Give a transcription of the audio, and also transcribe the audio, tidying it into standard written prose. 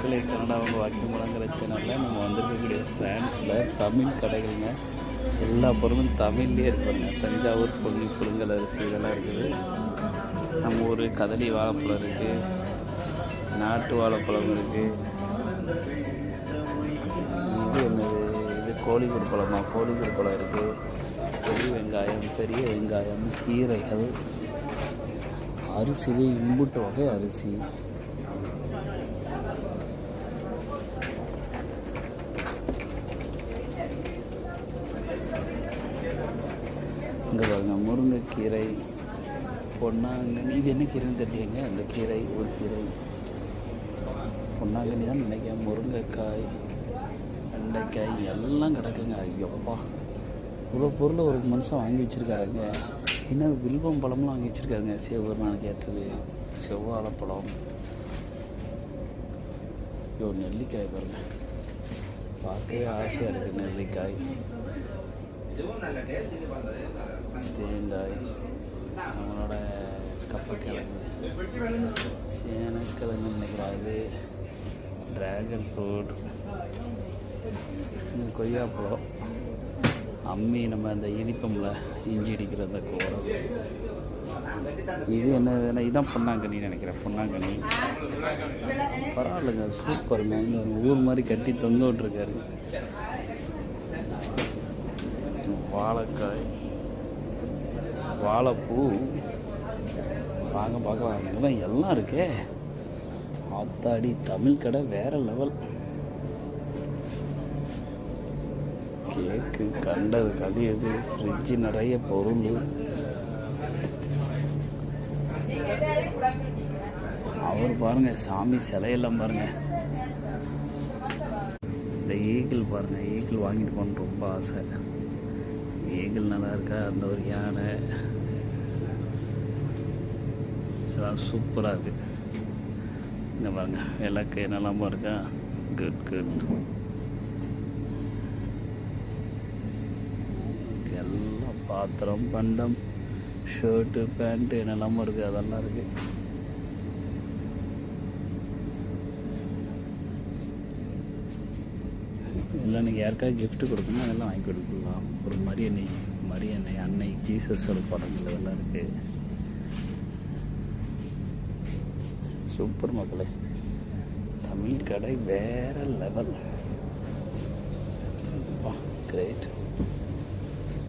மக்களே, கனடாவில் வாக்கியமூலங்கிற சேனலில் நம்ம வந்திருக்கக்கூடிய ஃப்ரான்ஸில் தமிழ் கடைகள்ங்க. எல்லா பொருளும் தமிழ்லேயே இருக்குங்க. தஞ்சாவூர் பொன்னி புழுங்கல் அரிசி இதெல்லாம் இருக்குது. நம்ம ஊர் கதலி வாழைப்பழம் இருக்குது, நாட்டு வாழைப்பழம் இருக்குது. இது என்னது, இது கோழிக்கூடு பழமா, கோழிக்கூடு பழம் இருக்குது. பெரிய வெங்காயம், பெரிய வெங்காயம், கீரைகள், அரிசியிலே இம்புட்டு வகை அரிசி. இங்கே பாருங்க, முருங்கைக்கீரை, பொன்னாங்கண்ணி. இது என்ன கீரைன்னு தெரியலைங்க. அந்த கீரை ஒரு கீரை, பொன்னாங்கண்ணி தான் நினைக்கிறேன். முருங்கைக்காய், வெண்டைக்காய் எல்லாம் கிடக்குங்க. ஐயோப்பா, இவ்வளோ பொருள் ஒரு மனுஷன் வாங்கி வச்சுருக்காருங்க. என்ன வில்வம் பழம்லாம் வாங்கி வச்சுருக்காருங்க. சேவூர் நான் கேட்டது செவ்வாழைப்பழம். ஐயோ, நெல்லிக்காய் பாருங்க, பார்க்கவே ஆசையாக இருக்குது. நெல்லிக்காய், தேங்காய், நம்மளோட கப்பக்கிழங்கு, சேனக்கிழங்கு நினைக்கிறாது, ட்ராகன் ஃப்ரூட், கொய்யாப்பழம், அம்மி, நம்ம அந்த இனிப்பம்ல இஞ்சி இடிக்கிற அந்த கோரம். இது என்ன, இதுதான் பொன்னாங்கண்ணி நினைக்கிறேன். பொன்னாங்கண்ணி பரவாயில்லைங்க, சூப்பருங்க. இந்த ஊர் மாதிரி கட்டி தொங்க விட்டுருக்காரு. வாழைக்காய், வாழைப்பூ, வாங்க பார்க்கலாம். இதெல்லாம் எல்லாம் இருக்கே. ஆத்தாடி, தமிழ் கடை வேறு லெவல். கேக்கு, கண்டது கழியது, ஃப்ரிட்ஜு நிறைய பொருள். அவர் பாருங்க, சாமி சிலையெல்லாம் பாருங்க. இந்த ஈகிள் பாருங்க, ஈகிள் வாங்கிட்டு போகணுன்னு ரொம்ப ஆசை. ஈகிள் நல்லா இருக்கா? அந்த ஒரு யானை இதெல்லாம் சூப்பராக இருக்குது. இங்கே பாருங்க, விளக்கு என்னெல்லாமா இருக்கா. Good good. எல்லாம் பாத்திரம், பண்டம், ஷர்ட்டு, பேண்ட்டு என்னெல்லாமோ இருக்குது. அதெல்லாம் இருக்குது. இல்லை, நீங்கள் யாருக்காவது கிஃப்ட்டு கொடுக்கணும், அதெல்லாம் வாங்கி கொடுக்கலாம். ஒரு மரியன்னை, அன்னை, ஜீசஸோட படங்கள் இதெல்லாம் இருக்குது. சூப்பர் மக்களே, தமிழ் கடை வேறு லெவல். கிரேட்.